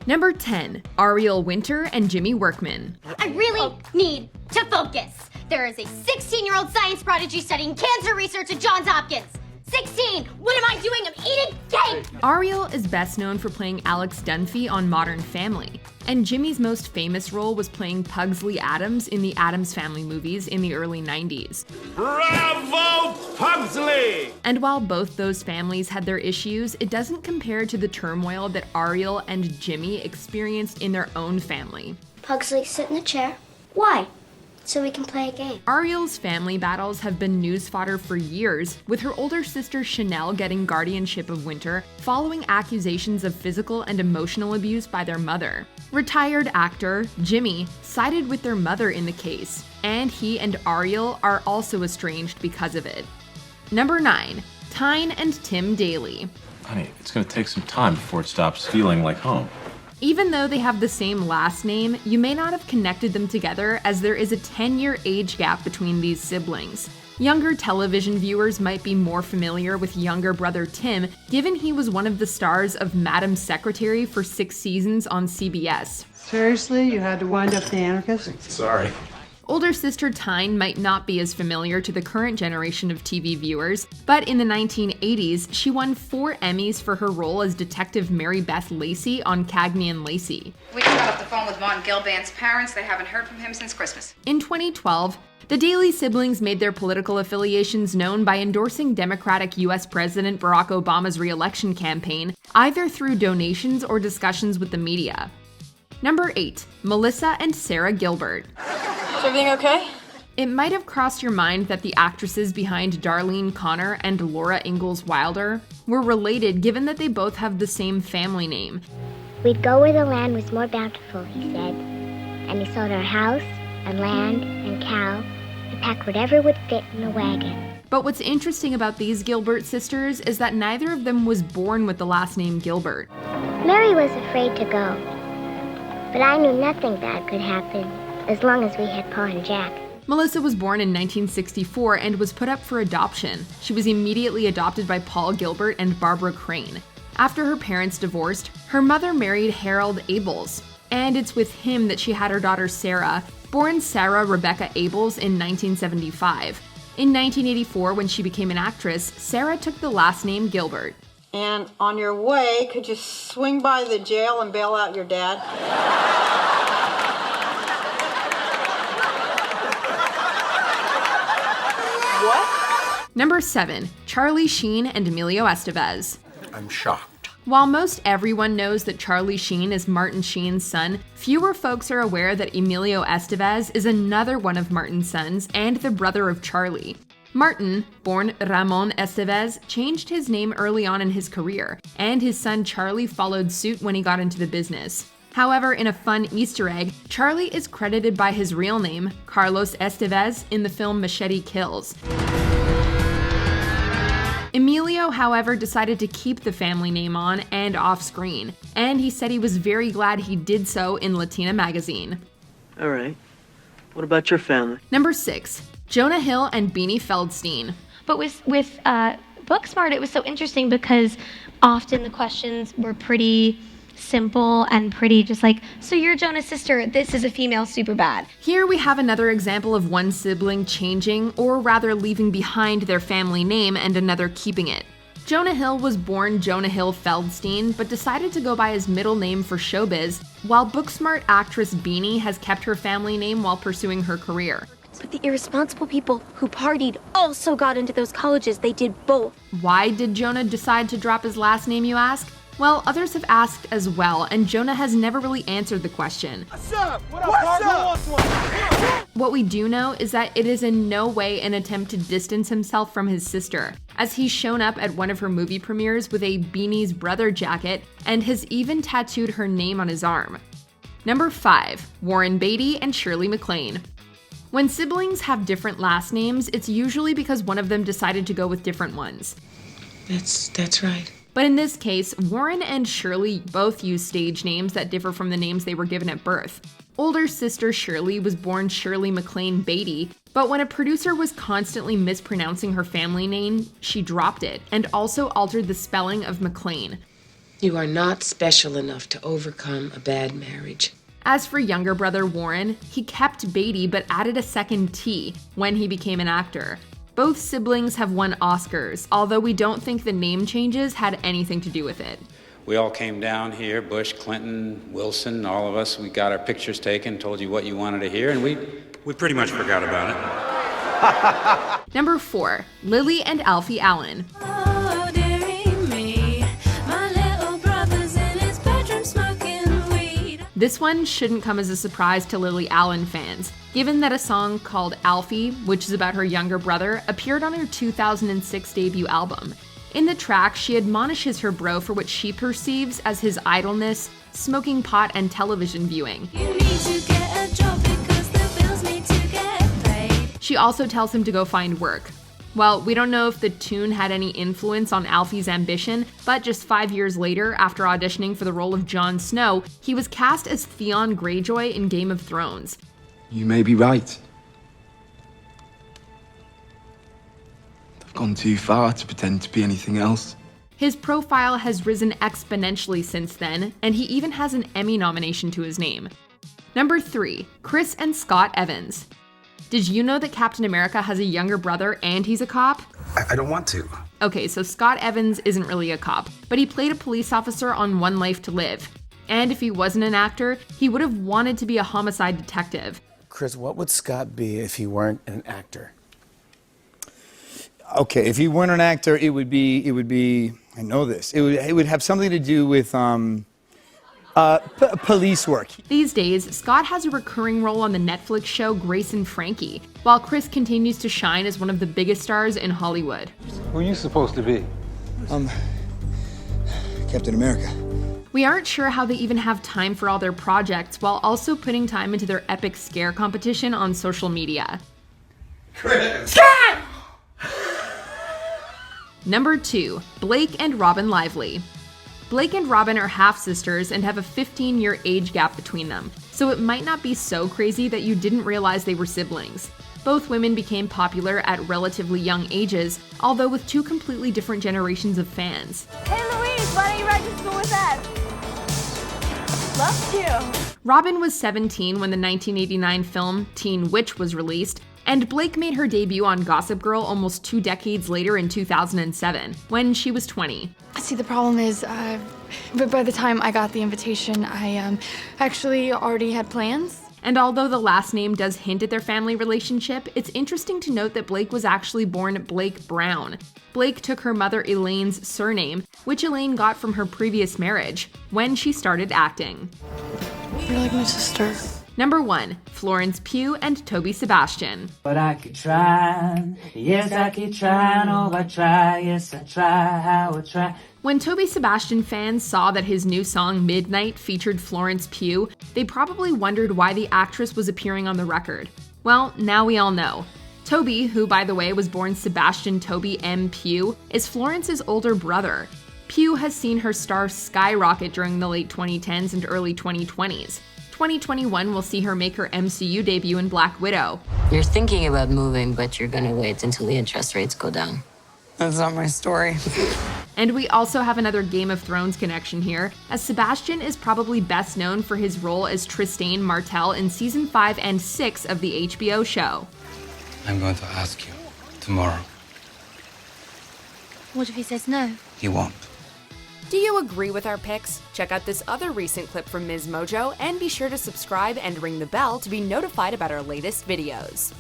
Number 10, Ariel Winter and Jimmy Workman. I really need to focus. There is a 16-year-old science prodigy studying cancer research at Johns Hopkins. 16! What am I doing? I'm eating cake! Ariel is best known for playing Alex Dunphy on Modern Family, and Jimmy's most famous role was playing Pugsley Addams in the Addams Family movies in the early 90s. Bravo, Pugsley! And while both those families had their issues, it doesn't compare to the turmoil that Ariel and Jimmy experienced in their own family. Pugsley, sit in the chair. Why? So we can play a game. Ariel's family battles have been news fodder for years, with her older sister Chanel getting guardianship of Winter following accusations of physical and emotional abuse by their mother. Retired actor Jimmy sided with their mother in the case, and he and Ariel are also estranged because of it. Number 9, Tyne and Tim Daly. Honey, it's gonna take some time before it stops feeling like home. Even though they have the same last name, you may not have connected them together as there is a 10-year age gap between these siblings. Younger television viewers might be more familiar with younger brother Tim, given he was one of the stars of Madam Secretary for 6 seasons on CBS. Seriously? You had to wind up the anarchist? Sorry. Older sister Tyne might not be as familiar to the current generation of TV viewers, but in the 1980s, she won 4 Emmys for her role as Detective Mary Beth Lacey on Cagney and Lacey. We just got off the phone with Vaughn Gilban's parents. They haven't heard from him since Christmas. In 2012, the Daly siblings made their political affiliations known by endorsing Democratic U.S. President Barack Obama's re-election campaign, either through donations or discussions with the media. Number 8, Melissa and Sara Gilbert. Is everything okay? It might have crossed your mind that the actresses behind Darlene Connor and Laura Ingalls Wilder were related, given that they both have the same family name. We'd go where the land was more bountiful, he said. And he sold our house and land and cow and packed whatever would fit in the wagon. But what's interesting about these Gilbert sisters is that neither of them was born with the last name Gilbert. Mary was afraid to go. But I knew nothing bad could happen as long as we had Pa and Jack. Melissa was born in 1964 and was put up for adoption. She was immediately adopted by Paul Gilbert and Barbara Crane. After her parents divorced, her mother married Harold Abels, and it's with him that she had her daughter Sarah, born Sarah Rebecca Abels in 1975. In 1984, when she became an actress, Sarah took the last name Gilbert. And on your way, could you swing by the jail and bail out your dad? What? Number 7, Charlie Sheen and Emilio Estevez. I'm shocked. While most everyone knows that Charlie Sheen is Martin Sheen's son, fewer folks are aware that Emilio Estevez is another one of Martin's sons and the brother of Charlie. Martin, born Ramon Estevez, changed his name early on in his career, and his son Charlie followed suit when he got into the business. However, in a fun Easter egg, Charlie is credited by his real name, Carlos Estevez, in the film Machete Kills. Emilio, however, decided to keep the family name on and off screen, and he said he was very glad he did so in Latina magazine. All right. What about your family? Number 6, Jonah Hill and Beanie Feldstein. But with Booksmart, it was so interesting because often the questions were pretty simple and pretty just like, so you're Jonah's sister, this is a female Superbad. Here we have another example of one sibling changing, or rather leaving behind their family name and another keeping it. Jonah Hill was born Jonah Hill Feldstein, but decided to go by his middle name for showbiz, while Booksmart actress Beanie has kept her family name while pursuing her career. But the irresponsible people who partied also got into those colleges. They did both. Why did Jonah decide to drop his last name, you ask? Well, others have asked as well, and Jonah has never really answered the question. What's up? What's up? What we do know is that it is in no way an attempt to distance himself from his sister, as he's shown up at one of her movie premieres with a Beanie's brother jacket and has even tattooed her name on his arm. Number 5, Warren Beatty and Shirley MacLaine. When siblings have different last names, it's usually because one of them decided to go with different ones. That's right. But in this case, Warren and Shirley both use stage names that differ from the names they were given at birth. Older sister Shirley was born Shirley MacLaine Beatty, but when a producer was constantly mispronouncing her family name, she dropped it and also altered the spelling of MacLaine. You are not special enough to overcome a bad marriage. As for younger brother Warren, he kept Beatty but added a second T when he became an actor. Both siblings have won Oscars, although we don't think the name changes had anything to do with it. We all came down here, Bush, Clinton, Wilson, all of us. We got our pictures taken, told you what you wanted to hear, and we pretty much forgot about it. Number 4, Lily and Alfie Allen. This one shouldn't come as a surprise to Lily Allen fans, given that a song called Alfie, which is about her younger brother, appeared on her 2006 debut album. In the track, she admonishes her bro for what she perceives as his idleness, smoking pot, and television viewing. She also tells him to go find work. Well, we don't know if the tune had any influence on Alfie's ambition, but just 5 years later, after auditioning for the role of Jon Snow, he was cast as Theon Greyjoy in Game of Thrones. You may be right. I've gone too far to pretend to be anything else. His profile has risen exponentially since then, and he even has an Emmy nomination to his name. Number 3, Chris and Scott Evans. Did you know that Captain America has a younger brother and he's a cop? I don't want to. Okay, so Scott Evans isn't really a cop, but he played a police officer on One Life to Live. And if he wasn't an actor, he would have wanted to be a homicide detective. Chris, what would Scott be if he weren't an actor? Okay, if he weren't an actor, it would be, I know this, it would have something to do with, police work. These days, Scott has a recurring role on the Netflix show Grace and Frankie, while Chris continues to shine as one of the biggest stars in Hollywood. Who are you supposed to be? Captain America. We aren't sure how they even have time for all their projects while also putting time into their epic scare competition on social media. Chris! Number 2, Blake and Robin Lively. Blake and Robin are half-sisters and have a 15-year age gap between them, so it might not be so crazy that you didn't realize they were siblings. Both women became popular at relatively young ages, although with two completely different generations of fans. Hey Louise, why don't you ride to school with us? Love to. Robin was 17 when the 1989 film Teen Witch was released, and Blake made her debut on Gossip Girl almost 2 decades later in 2007, when she was 20. See, the problem is, but by the time I got the invitation, I actually already had plans. And although the last name does hint at their family relationship, it's interesting to note that Blake was actually born Blake Brown. Blake took her mother Elaine's surname, which Elaine got from her previous marriage, when she started acting. You're like my sister. Number 1, Florence Pugh and Toby Sebastian. But I keep trying, yes I keep trying, oh I try, yes I try, how I try. When Toby Sebastian fans saw that his new song Midnight featured Florence Pugh, they probably wondered why the actress was appearing on the record. Well, now we all know. Toby, who by the way was born Sebastian Toby M. Pugh, is Florence's older brother. Pugh has seen her star skyrocket during the late 2010s and early 2020s. 2021 will see her make her MCU debut in Black Widow. You're thinking about moving, but you're gonna wait until the interest rates go down. That's not my story. And we also have another Game of Thrones connection here, as Sebastian is probably best known for his role as Trystane Martell in season 5 and 6 of the HBO show. I'm going to ask you tomorrow. What if he says no? He won't. Do you agree with our picks? Check out this other recent clip from Ms. Mojo and be sure to subscribe and ring the bell to be notified about our latest videos.